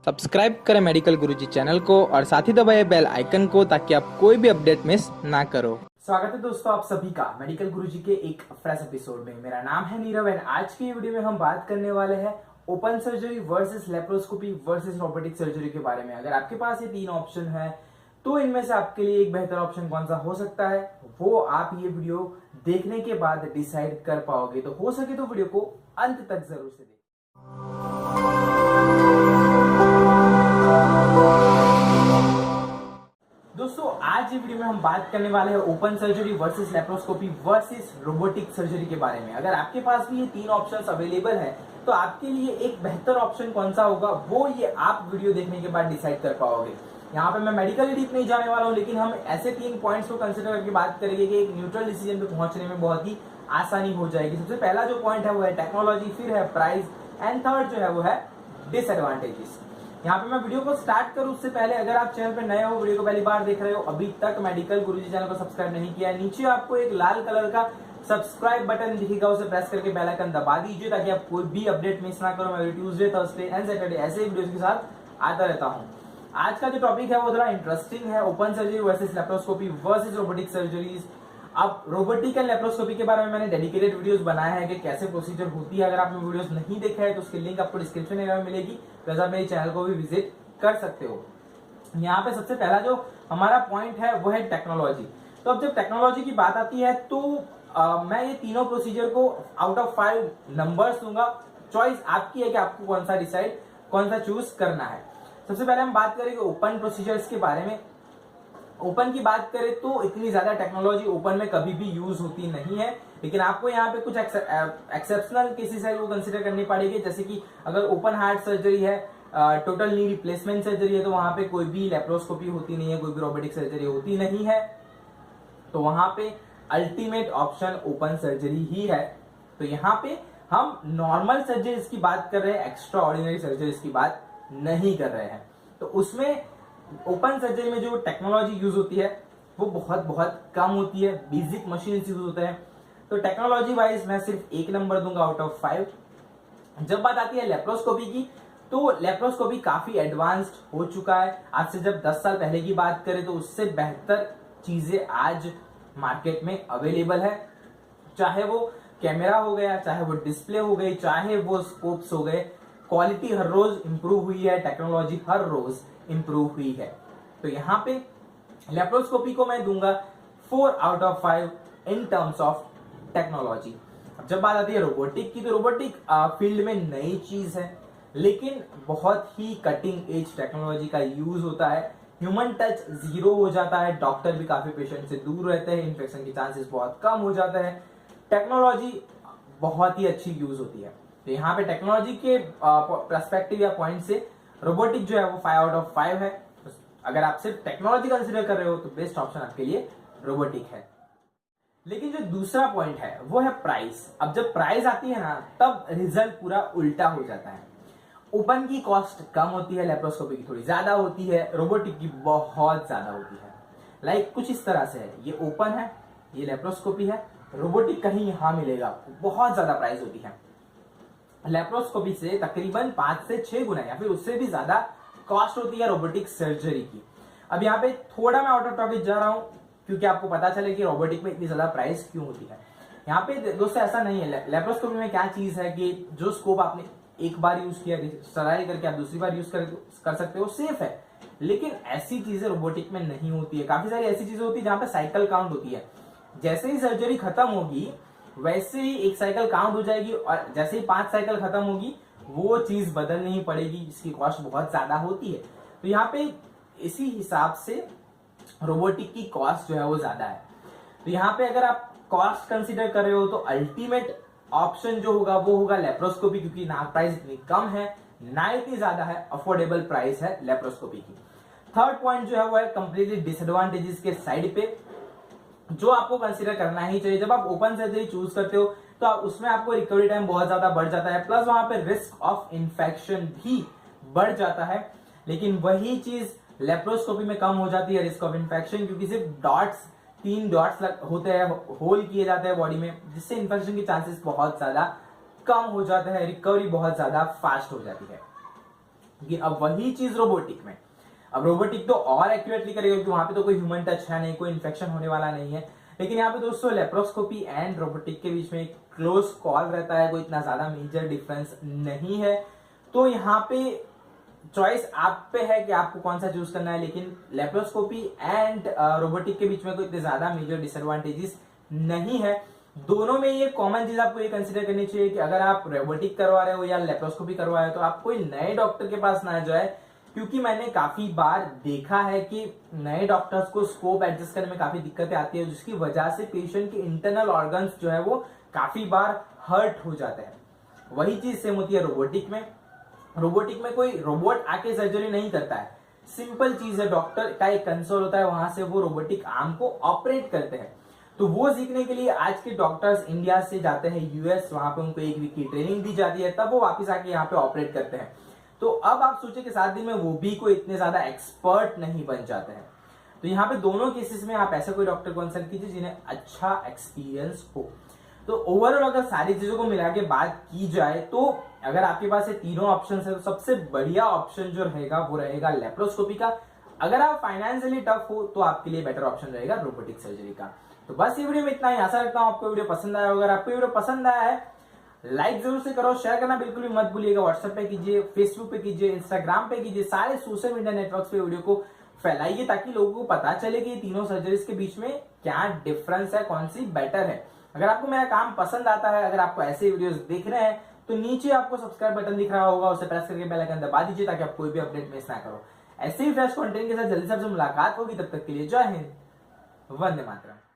Subscribe करें medical गुरुजी channel को और साथ ही दबाएं बेल आइकन को ताकि आप कोई भी अपडेट मिस ना करो। स्वागत है दोस्तों आप सभी का मेडिकल गुरुजी के एक फ्रेश एपिसोड में। मेरा नाम है नीरव एंड आज की वीडियो में हम बात करने वाले हैं open surgery versus laparoscopy versus robotic surgery के बारे में। अगर आपके पास ये तीन ऑप्शन है तो इनमें से आपके लिए एक बेहतर ऑप्शन कौन सा हो सकता है वो आप ये वीडियो देखने के बाद डिसाइड कर पाओगे। तो हो सके तो वीडियो को अंत तक जरूर से देखें। दोस्तों आज ये वीडियो में हम बात करने वाले हैं open surgery versus laparoscopy versus robotic surgery के बारे में। अगर आपके पास भी ये तीन ऑप्शंस अवेलेबल है तो आपके लिए एक बेहतर ऑप्शन कौन सा होगा वो ये आप वीडियो देखने के बाद डिसाइड कर पाओगे। यहाँ पे मैं मेडिकल डीप नहीं जाने वाला हूँ, लेकिन हम ऐसे तीन पॉइंट्स को कंसिडर करके बात करेंगे कि एक न्यूट्रल डिसीजन पे पहुंचने में बहुत ही आसानी हो जाएगी। सबसे पहला जो पॉइंट है वो है टेक्नोलॉजी, फिर है प्राइस एंड थर्ड जो है वो है डिसएडवांटेजेस। यहाँ पे मैं वीडियो को स्टार्ट करूं उससे पहले अगर आप चैनल पे नए हो, वीडियो को पहली बार देख रहे हो, अभी तक मेडिकल गुरुजी चैनल को सब्सक्राइब नहीं किया है, नीचे आपको एक लाल कलर का सब्सक्राइब बटन दिखेगा, उसे प्रेस करके बेल आइकन दबा दीजिए ताकि आप कोई भी अपडेट मिस ना करो। मैं ट्यूसडे, थर्सडे एंड सैटरडे ऐसे वीडियोस के साथ आता रहता हूँ। आज का जो टॉपिक है वो थोड़ा इंटरेस्टिंग है, open surgery versus laparoscopy versus robotic surgeries. अब रोबोटिक एंड लेप्रोस्कोपी के बारे में मैंने डेडिकेटेड वीडियोस बनाया है कि कैसे प्रोसीजर होती है। अगर आपने वीडियोस नहीं देखा है तो उसकी लिंक आपको डिस्क्रिप्शन एरिया में मिलेगी, तो आप मेरे चैनल को भी विजिट कर सकते हो। यहाँ पे सबसे पहला जो हमारा पॉइंट है वो है टेक्नोलॉजी। तो अब जब टेक्नोलॉजी की बात आती है तो मैं ये तीनों प्रोसीजर को आउट ऑफ 5 नंबर्स दूंगा। चॉइस आपकी है कि आपको कौन सा चूज करना है। सबसे पहले हम बात करेंगे ओपन प्रोसीजर्स के बारे में। ओपन की बात करें तो इतनी ज्यादा टेक्नोलॉजी ओपन में कभी भी यूज होती नहीं है, लेकिन आपको यहाँ पे कुछ एक्सेप्शनल केसेस है वो कंसिडर करनी पड़ेगी। जैसे कि अगर ओपन हार्ट सर्जरी है, टोटल नी रिप्लेसमेंट सर्जरी है, तो वहां पे कोई भी लेप्रोस्कोपी होती नहीं है, कोई भी रोबोटिक सर्जरी होती नहीं है, तो वहां पे अल्टीमेट ऑप्शन ओपन सर्जरी ही है। तो यहाँ पे हम नॉर्मल सर्जरीज की बात कर रहे हैं, एक्स्ट्रा ऑर्डिनरी सर्जरीज की बात नहीं कर रहे हैं। तो उसमें ओपन सर्जरी में जो टेक्नोलॉजी यूज होती है वो बहुत कम होती है, बेसिक मशीन यूज होते हैं। तो टेक्नोलॉजी वाइज मैं सिर्फ 1 नंबर दूंगा आउट ऑफ 5। जब बात आती है लेप्रोस्कोपी की तो लेप्रोस्कोपी काफी एडवांस्ड हो चुका है। आज से जब 10 साल पहले की बात करें तो उससे बेहतर चीजें आज मार्केट में अवेलेबल है। चाहे वो कैमरा हो गया, चाहे वो डिस्प्ले हो गई, चाहे वो स्कोप्स हो गए, क्वालिटी हर रोज इंप्रूव हुई है, टेक्नोलॉजी हर रोज इंप्रूव हुई है। तो यहाँ पे लेप्रोस्कोपी को मैं दूंगा 4 out of 5 in terms of technology. अब जब बात आती है रोबोटिक की तो रोबोटिक फील्ड में नई चीज है, लेकिन बहुत ही कटिंग एज टेक्नोलॉजी का यूज होता है। ह्यूमन टच 0 हो जाता है, डॉक्टर भी काफी पेशेंट से दूर रहते हैं, इन्फेक्शन के चांसेस बहुत कम हो जाते हैं, टेक्नोलॉजी बहुत ही अच्छी यूज होती है। तो यहाँ पे टेक्नोलॉजी के पर्सपेक्टिव या पॉइंट से रोबोटिक जो है वो 5 आउट ऑफ 5 है। तो अगर आप सिर्फ टेक्नोलॉजी कंसिडर कर रहे हो तो बेस्ट ऑप्शन आपके लिए रोबोटिक है। लेकिन जो दूसरा पॉइंट है वो है प्राइस। अब जब प्राइस आती है ना तब रिजल्ट पूरा उल्टा हो जाता है। ओपन की कॉस्ट कम होती है, लेप्रोस्कोपी की थोड़ी ज्यादा होती है, रोबोटिक की बहुत ज्यादा होती है। लाइक कुछ इस तरह से है, ये ओपन है, ये लेप्रोस्कोपी है, रोबोटिक कहीं यहां मिलेगा आपको, बहुत ज्यादा प्राइस होती है। लेप्रोस्कोपी से तकरीबन 5 से 6 गुना या फिर उससे भी ज्यादा कॉस्ट होती है रोबोटिक सर्जरी की। अब यहाँ पे थोड़ा मैं आउट ऑफ टॉपिक जा रहा हूं क्योंकि आपको पता चले कि रोबोटिक में इतनी ज्यादा प्राइस क्यों होती है। यहाँ पे दोस्तों ऐसा नहीं है। लेप्रोस्कोपी में क्या चीज है कि जो स्कोप आपने एक बार यूज किया, सराई करके आप दूसरी बार यूज कर सकते हो, सेफ है। लेकिन ऐसी चीजें रोबोटिक में नहीं होती है। काफी सारी ऐसी चीजें होती है जहां पे साइकिल काउंट होती है। जैसे ही सर्जरी खत्म होगी वैसे ही एक साइकिल काउंट हो जाएगी और जैसे ही 5 साइकिल खत्म होगी वो चीज बदलनी ही पड़ेगी, जिसकी कॉस्ट बहुत ज्यादा होती है। तो यहाँ पे इसी हिसाब से रोबोटिक की कॉस्ट जो है वो ज्यादा है। तो यहाँ पे अगर आप कॉस्ट कंसीडर कर रहे हो तो अल्टीमेट ऑप्शन जो होगा वो होगा लेप्रोस्कोपी, क्योंकि ना प्राइस इतनी कम है ना इतनी ज्यादा है, अफोर्डेबल प्राइस है लेप्रोस्कोपी की। थर्ड पॉइंट जो है वो है कंप्लीटली डिसएडवांटेजेस के साइड पे, जो आपको कंसीडर करना ही चाहिए। जब आप ओपन सर्जरी चूज करते हो तो उसमें आपको रिकवरी टाइम बहुत ज्यादा बढ़ जाता है, प्लस वहां पे रिस्क ऑफ इन्फेक्शन भी बढ़ जाता है। लेकिन वही चीज लेप्रोस्कोपी में कम हो जाती है, रिस्क ऑफ इन्फेक्शन, क्योंकि सिर्फ 3 डॉट्स होते हैं, होल किए जाते हैं बॉडी में, जिससे इन्फेक्शन के चांसेस बहुत ज्यादा कम हो जाते हैं, रिकवरी बहुत ज्यादा फास्ट हो जाती है। लेकिन अब वही चीज रोबोटिक में, अब रोबोटिक तो और एक्यूरेटली करेगा क्योंकि वहां पे तो कोई ह्यूमन टच है नहीं, कोई इन्फेक्शन होने वाला नहीं है। लेकिन यहाँ पे दोस्तों लेप्रोस्कोपी एंड रोबोटिक के बीच में एक क्लोज कॉल रहता है, कोई इतना ज्यादा मेजर डिफरेंस नहीं है। तो यहाँ पे चॉइस आप पे है कि आपको कौन सा चूज करना है, लेकिन लेप्रोस्कोपी एंड रोबोटिक के बीच में कोई इतने ज्यादा मेजर डिसएडवांटेजेस नहीं है। दोनों में ये कॉमन चीज आपको ये कंसिडर करनी चाहिए कि अगर आप रोबोटिक करवा रहे हो या लेप्रोस्कोपी करवा रहे हो तो आप कोई नए डॉक्टर के पास ना जाए, क्योंकि मैंने काफी बार देखा है कि नए डॉक्टर्स को स्कोप एडजस्ट करने में काफी दिक्कतें आती है, जिसकी वजह से पेशेंट के इंटरनल ऑर्गन्स जो है वो काफी बार हर्ट हो जाते हैं। वही चीज सेम होती है रोबोटिक में। रोबोटिक में कोई रोबोट आके सर्जरी नहीं करता है, सिंपल चीज है, डॉक्टर का एक कंसोल होता है, वहां से वो रोबोटिक आर्म को ऑपरेट करते हैं। तो वो सीखने के लिए आज के डॉक्टर्स इंडिया से जाते हैं यूएस, वहां पे उनको 1 वीक की ट्रेनिंग दी जाती है, तब वो वापस आके यहाँ पे ऑपरेट करते हैं। तो अब आप सोचिए कि 7 दिन में वो भी कोई इतने ज्यादा एक्सपर्ट नहीं बन जाते हैं। तो यहाँ पे दोनों केसेस में आप ऐसा कोई डॉक्टर कंसल्ट कीजिए जिन्हें अच्छा एक्सपीरियंस हो। तो ओवरऑल अगर सारी चीजों को मिला के बात की जाए तो अगर आपके पास ये तीनों ऑप्शन है तो सबसे बढ़िया ऑप्शन जो रहेगा वो रहेगा लेप्रोस्कोपी का। अगर आप फाइनेंशियली टफ हो तो आपके लिए बेटर ऑप्शन रहेगा रोबोटिक सर्जरी का। तो बस ये वीडियो में इतना ही, आशा रखता हूं आपको वीडियो पसंद आया। अगर आपको वीडियो पसंद आया है लाइक जरूर से करो, शेयर करना बिल्कुल भी मत भूलिएगा। व्हाट्सएप पे कीजिए, फेसबुक पे कीजिए, इंस्टाग्राम पे कीजिए, सारे सोशल मीडिया नेटवर्क्स पे वीडियो को फैलाइए ताकि लोगों को पता चले कि ये तीनों सर्जरीज के बीच में क्या डिफरेंस है, कौन सी बेटर है। अगर आपको मेरा काम पसंद आता है, अगर आपको ऐसे वीडियोस देख रहे हैं तो नीचे आपको सब्सक्राइब बटन दिख रहा होगा, उसे प्रेस करके बेल आइकन दबा दीजिए ताकि आप कोई भी अपडेट मिस ना करो। ऐसे ही फ्रेश कंटेंट के साथ जल्दी से आपसे मुलाकात होगी, तब तक के लिए जय हिंद, वंदे मातरम।